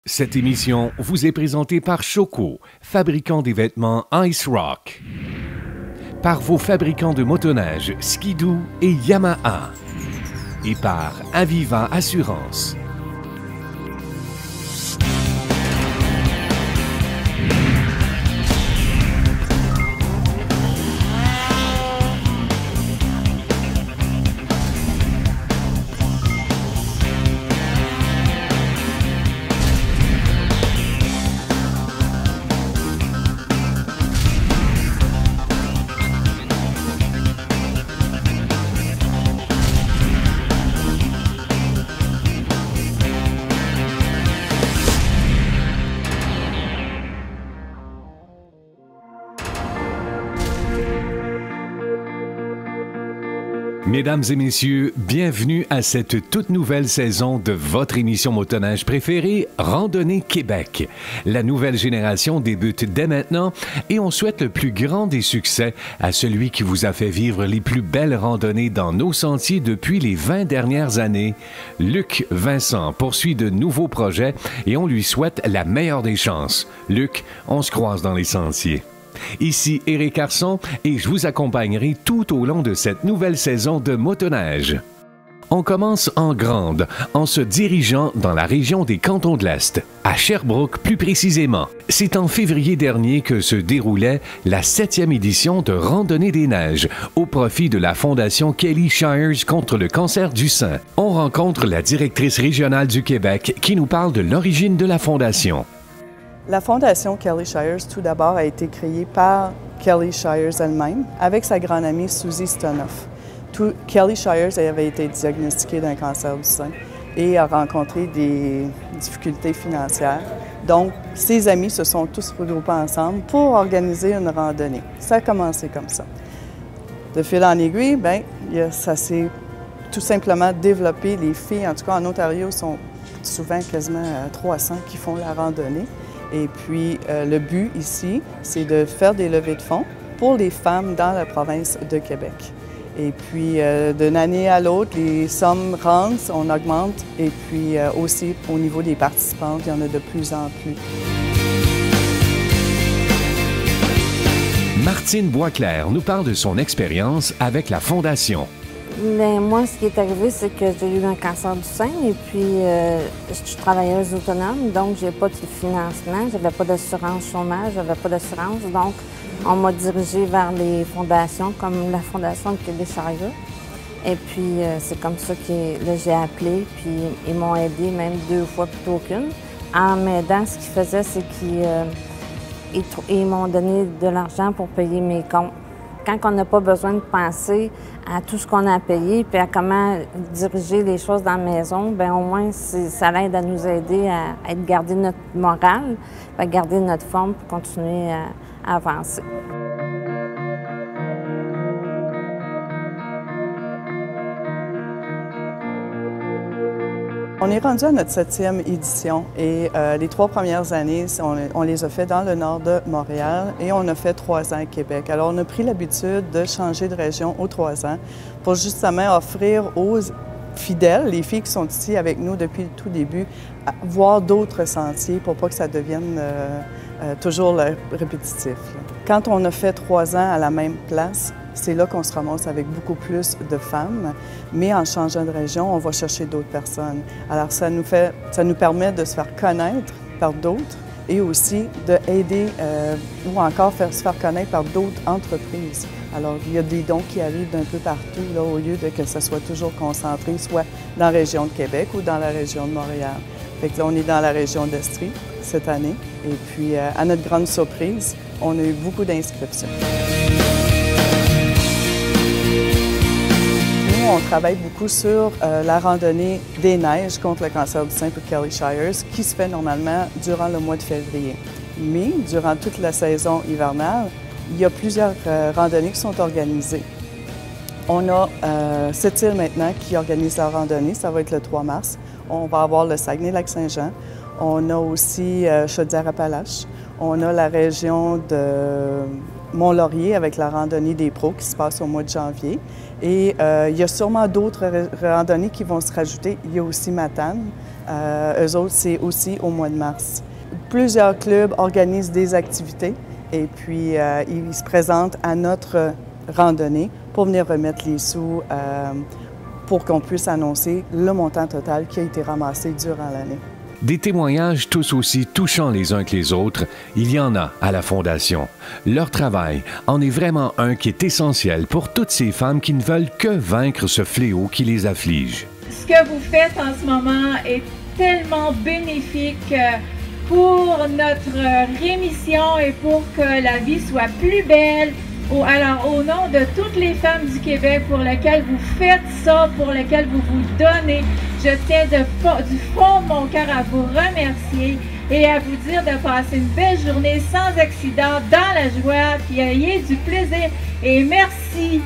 Cette émission vous est présentée par Choco, fabricant des vêtements Ice Rock, par vos fabricants de motoneige Skidoo et Yamaha, et par Aviva Assurance. Mesdames et messieurs, bienvenue à cette toute nouvelle saison de votre émission motoneige préférée, Randonnée Québec. La nouvelle génération débute dès maintenant et on souhaite le plus grand des succès à celui qui vous a fait vivre les plus belles randonnées dans nos sentiers depuis les 20 dernières années. Luc Vincent poursuit de nouveaux projets et on lui souhaite la meilleure des chances. Luc, on se croise dans les sentiers. Ici Éric Arson et je vous accompagnerai tout au long de cette nouvelle saison de motoneige. On commence en grande, en se dirigeant dans la région des Cantons de l'Est, à Sherbrooke plus précisément. C'est en février dernier que se déroulait la 7e édition de Randonnée des Neiges, au profit de la Fondation Kelly Shires contre le cancer du sein. On rencontre la directrice régionale du Québec qui nous parle de l'origine de la Fondation. La Fondation Kelly Shires, tout d'abord, a été créée par Kelly Shires elle-même, avec sa grande amie Susie Stonoff. Kelly Shires avait été diagnostiquée d'un cancer du sein et a rencontré des difficultés financières. Donc, ses amis se sont tous regroupés ensemble pour organiser une randonnée. Ça a commencé comme ça. De fil en aiguille, ça s'est tout simplement développé. Les filles, en tout cas en Ontario, sont souvent quasiment 300 qui font la randonnée. Et puis, le but ici, c'est de faire des levées de fonds pour les femmes dans la province de Québec. Et puis, d'une année à l'autre, les sommes rentrent, on augmente. Et puis, aussi, au niveau des participantes, il y en a de plus en plus. Martine Boisclair nous parle de son expérience avec la Fondation. Bien, moi, ce qui est arrivé, c'est que j'ai eu un cancer du sein et puis je suis travailleuse autonome, donc j'ai pas de financement, j'avais pas d'assurance chômage, j'avais pas d'assurance, donc on m'a dirigée vers les fondations comme la Fondation de Kelly Shires. Et puis c'est comme ça que j'ai appelé, puis ils m'ont aidé même 2 fois plutôt qu'une. En m'aidant, ce qu'ils faisaient, c'est qu'ils m'ont donné de l'argent pour payer mes comptes. Quand on n'a pas besoin de penser à tout ce qu'on a payé puis à comment diriger les choses dans la maison, bien au moins ça l'aide à nous aider à garder notre morale, à garder notre forme pour continuer à avancer. On est rendu à notre 7e édition et les 3 premières années, on les a fait dans le nord de Montréal et on a fait 3 ans à Québec. Alors, on a pris l'habitude de changer de région aux 3 ans pour justement offrir aux fidèles, les filles qui sont ici avec nous depuis le tout début, voir d'autres sentiers pour pas que ça devienne toujours répétitif. Quand on a fait 3 ans à la même place, c'est là qu'on se ramasse avec beaucoup plus de femmes, mais en changeant de région, on va chercher d'autres personnes. Alors, ça nous permet de se faire connaître par d'autres et aussi d'aider ou encore se faire connaître par d'autres entreprises. Alors, il y a des dons qui arrivent d'un peu partout, là, au lieu de que ça soit toujours concentré, soit dans la région de Québec ou dans la région de Montréal. Fait que là, on est dans la région d'Estrie cette année. Et puis, à notre grande surprise, on a eu beaucoup d'inscriptions. On travaille beaucoup sur la randonnée des neiges contre le cancer du sein pour Kelly Shires, qui se fait normalement durant le mois de février. Mais durant toute la saison hivernale, il y a plusieurs randonnées qui sont organisées. On a Sept-Îles maintenant qui organise la randonnée, ça va être le 3 mars. On va avoir le Saguenay-Lac-Saint-Jean. On a aussi Chaudière-Appalaches. On a la région de Mont-Laurier avec la randonnée des pros qui se passe au mois de janvier. Et il y a sûrement d'autres randonnées qui vont se rajouter. Il y a aussi Matane Eux autres, c'est aussi au mois de mars. Plusieurs clubs organisent des activités et puis ils se présentent à notre randonnée pour venir remettre les sous pour qu'on puisse annoncer le montant total qui a été ramassé durant l'année. Des témoignages tous aussi touchants les uns que les autres, il y en a à la Fondation. Leur travail en est vraiment un qui est essentiel pour toutes ces femmes qui ne veulent que vaincre ce fléau qui les afflige. Ce que vous faites en ce moment est tellement bénéfique pour notre rémission et pour que la vie soit plus belle. Alors, au nom de toutes les femmes du Québec pour lesquelles vous faites ça, pour lesquelles vous vous donnez, je tiens du fond de mon cœur à vous remercier et à vous dire de passer une belle journée sans accident, dans la joie, puis ayez du plaisir et merci!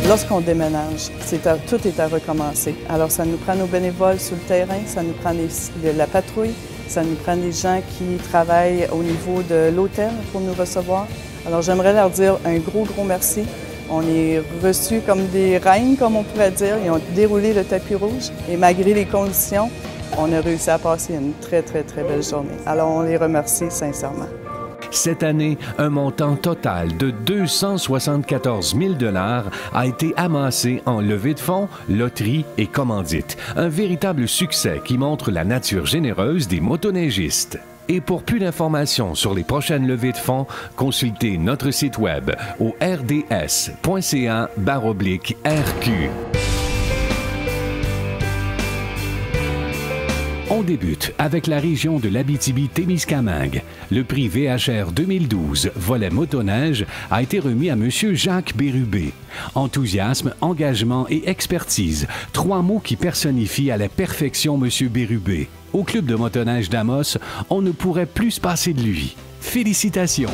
Lorsqu'on déménage, tout est à recommencer. Alors, ça nous prend nos bénévoles sur le terrain, ça nous prend la patrouille, ça nous prend des gens qui travaillent au niveau de l'hôtel pour nous recevoir. Alors, j'aimerais leur dire un gros merci. On est reçus comme des reines, comme on pourrait dire. Ils ont déroulé le tapis rouge et malgré les conditions, on a réussi à passer une très belle journée. Alors, on les remercie sincèrement. Cette année, un montant total de 274 000 $ a été amassé en levée de fonds, loterie et commandite. Un véritable succès qui montre la nature généreuse des motoneigistes. Et pour plus d'informations sur les prochaines levées de fonds, consultez notre site web au rds.ca/RQ. On débute avec la région de l'Abitibi-Témiscamingue. Le prix VHR 2012, volet motoneige, a été remis à M. Jacques Bérubé. Enthousiasme, engagement et expertise, 3 mots qui personnifient à la perfection M. Bérubé. Au club de motoneige d'Amos, on ne pourrait plus se passer de lui. Félicitations!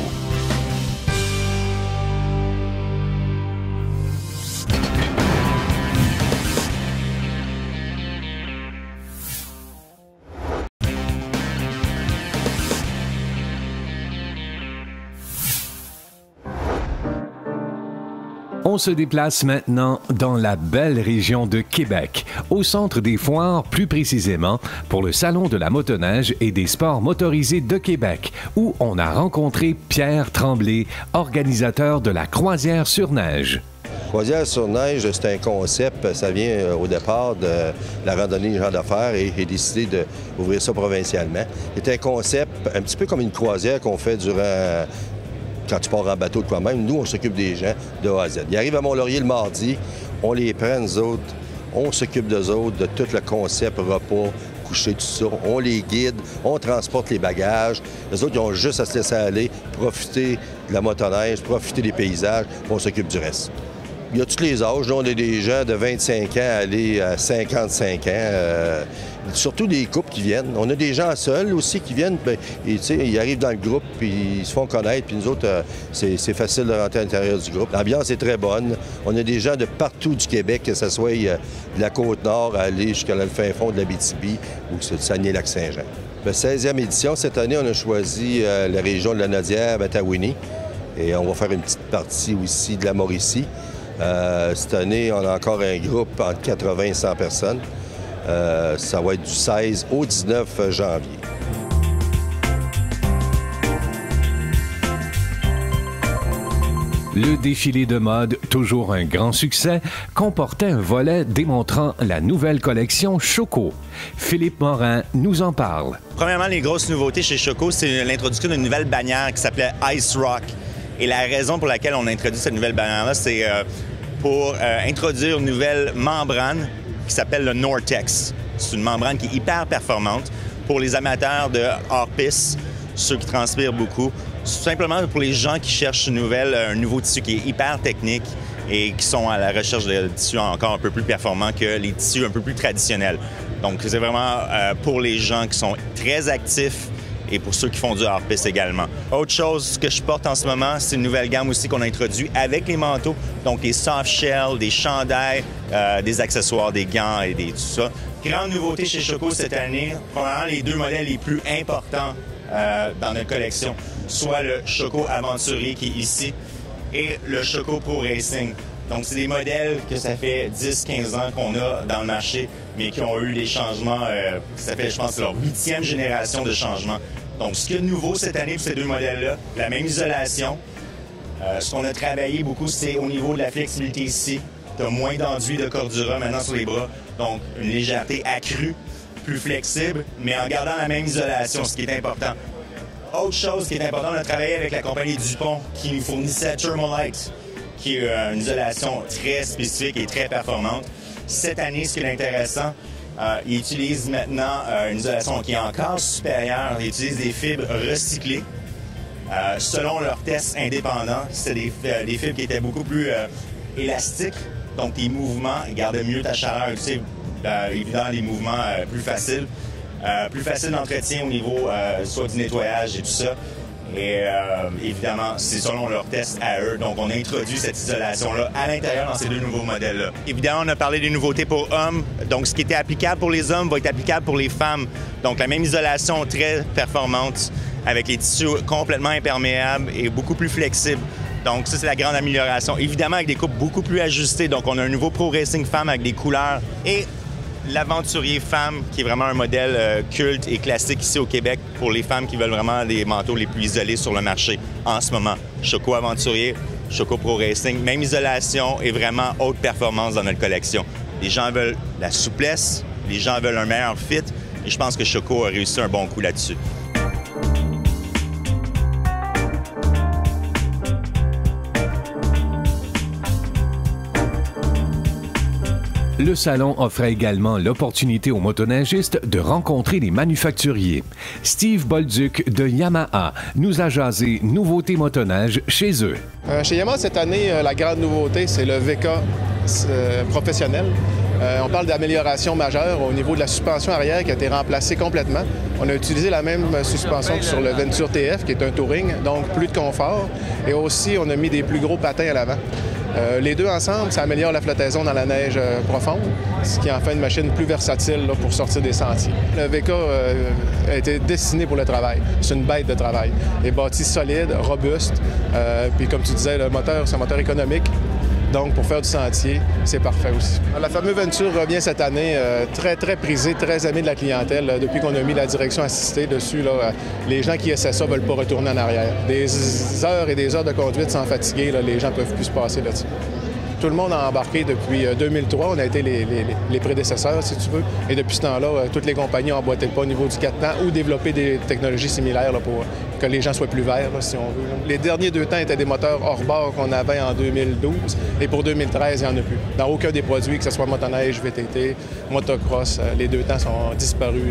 On se déplace maintenant dans la belle région de Québec, au centre des foires plus précisément, pour le Salon de la motoneige et des sports motorisés de Québec, où on a rencontré Pierre Tremblay, organisateur de la croisière sur neige. Croisière sur neige, c'est un concept, ça vient au départ de la randonnée Gens d'affaires et j'ai décidé d'ouvrir ça provincialement. C'est un concept un petit peu comme une croisière qu'on fait durant... Quand tu pars en bateau de toi-même, nous, on s'occupe des gens de A à Z. Ils arrivent à Mont-Laurier le mardi, on les prend, nous autres, on s'occupe d'eux autres, de tout le concept, repas, coucher, tout ça. On les guide, on transporte les bagages. Les autres, ils ont juste à se laisser aller, profiter de la motoneige, profiter des paysages, on s'occupe du reste. Il y a tous les âges. Là, on a des gens de 25 ans à aller à 55 ans. Surtout des couples qui viennent. On a des gens seuls aussi qui viennent. Bien, ils arrivent dans le groupe, puis ils se font connaître. Puis nous autres, c'est facile de rentrer à l'intérieur du groupe. L'ambiance est très bonne. On a des gens de partout du Québec, que ce soit de la Côte-Nord à aller jusqu'à le fin fond de l'Abitibi ou de Saguenay-Lac-Saint-Jean. La 16e édition, cette année, on a choisi la région de la Nodière, Matawini. Et on va faire une petite partie aussi de la Mauricie. Cette année, on a encore un groupe entre 80 et 100 personnes. Ça va être du 16 au 19 janvier. Le défilé de mode, toujours un grand succès, comportait un volet démontrant la nouvelle collection Choco. Philippe Morin nous en parle. Premièrement, les grosses nouveautés chez Choco, c'est l'introduction d'une nouvelle bannière qui s'appelait Ice Rock. Et la raison pour laquelle on a introduit cette nouvelle bannière-là, c'est pour introduire une nouvelle membrane qui s'appelle le Nortex. C'est une membrane qui est hyper performante pour les amateurs de hors-piste, ceux qui transpirent beaucoup. Simplement pour les gens qui cherchent un nouveau tissu qui est hyper technique et qui sont à la recherche de tissus encore un peu plus performants que les tissus un peu plus traditionnels. Donc, c'est vraiment pour les gens qui sont très actifs et pour ceux qui font du hors-piste également. Autre chose que je porte en ce moment, c'est une nouvelle gamme aussi qu'on a introduite avec les manteaux, donc des soft shells, des chandails, des accessoires, des gants et tout ça. Grande nouveauté chez Choco cette année, probablement les 2 modèles les plus importants dans notre collection, soit le Choco Aventurier qui est ici et le Choco Pro Racing. Donc, c'est des modèles que ça fait 10-15 ans qu'on a dans le marché, mais qui ont eu des changements, ça fait, je pense, leur 8e génération de changements. Donc, ce qu'il y a de nouveau cette année pour ces deux modèles-là, la même isolation. Ce qu'on a travaillé beaucoup, c'est au niveau de la flexibilité ici. Tu as moins d'enduit de Cordura maintenant sur les bras, donc une légèreté accrue, plus flexible, mais en gardant la même isolation, ce qui est important. Autre chose qui est important, on a travaillé avec la compagnie Dupont qui nous fournissait Thermalite, qui est une isolation très spécifique et très performante. Cette année, ce qui est intéressant, ils utilisent maintenant une isolation qui est encore supérieure. Ils utilisent des fibres recyclées. Selon leurs tests indépendants, c'est des fibres qui étaient beaucoup plus élastiques. Donc, tes mouvements gardaient mieux ta chaleur. Tu sais, évidemment, des mouvements plus faciles. Plus facile d'entretien au niveau soit du nettoyage et tout ça. Et évidemment, c'est selon leurs tests à eux. Donc, on a introduit cette isolation-là à l'intérieur dans ces deux nouveaux modèles-là. Évidemment, on a parlé des nouveautés pour hommes. Donc, ce qui était applicable pour les hommes va être applicable pour les femmes. Donc, la même isolation très performante avec les tissus complètement imperméables et beaucoup plus flexibles. Donc, ça, c'est la grande amélioration. Évidemment, avec des coupes beaucoup plus ajustées. Donc, on a un nouveau Pro Racing Femme avec des couleurs et l'Aventurier Femme, qui est vraiment un modèle culte et classique ici au Québec pour les femmes qui veulent vraiment des manteaux les plus isolés sur le marché en ce moment. Choco Aventurier, Choco Pro Racing, même isolation et vraiment haute performance dans notre collection. Les gens veulent la souplesse, les gens veulent un meilleur fit et je pense que Choco a réussi un bon coup là-dessus. Le salon offrait également l'opportunité aux motoneigistes de rencontrer les manufacturiers. Steve Bolduc de Yamaha nous a jasé nouveautés motoneige chez eux. Chez Yamaha, cette année, la grande nouveauté, c'est le VK professionnel. On parle d'amélioration majeure au niveau de la suspension arrière qui a été remplacée complètement. On a utilisé la même suspension que sur le Venture TF, qui est un touring, donc plus de confort. Et aussi, on a mis des plus gros patins à l'avant. Les deux ensemble, ça améliore la flottaison dans la neige profonde, ce qui en fait une machine plus versatile là, pour sortir des sentiers. Le VK a été destiné pour le travail. C'est une bête de travail. Il est bâti solide, robuste, puis comme tu disais, le moteur, c'est un moteur économique. Donc, pour faire du sentier, c'est parfait aussi. La fameuse Venture revient cette année très prisée, très aimée de la clientèle. Depuis qu'on a mis la direction assistée dessus, là, les gens qui essaient ça ne veulent pas retourner en arrière. Des heures et des heures de conduite sans fatiguer, là, les gens ne peuvent plus se passer là-dessus. Tout le monde a embarqué depuis 2003. On a été les prédécesseurs, si tu veux. Et depuis ce temps-là, toutes les compagnies ont emboîté le pas au niveau du 4 temps ou développé des technologies similaires là, pour que les gens soient plus verts, là, si on veut. Là. Les derniers 2 temps étaient des moteurs hors bord qu'on avait en 2012. Et pour 2013, il n'y en a plus. Dans aucun des produits, que ce soit motoneige, VTT, motocross, les 2 temps sont disparus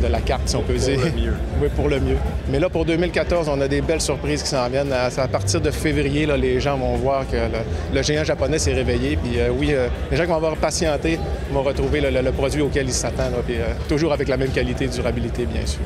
de la carte, si on peut dire. Pour le mieux. Oui, pour le mieux. Mais là, pour 2014, on a des belles surprises qui s'en viennent. À partir de février, là, les gens vont voir que le géant japonais s'est réveillé. Puis les gens qui vont avoir patienté vont retrouver le produit auquel ils s'attendent. Puis toujours avec la même qualité et durabilité, bien sûr.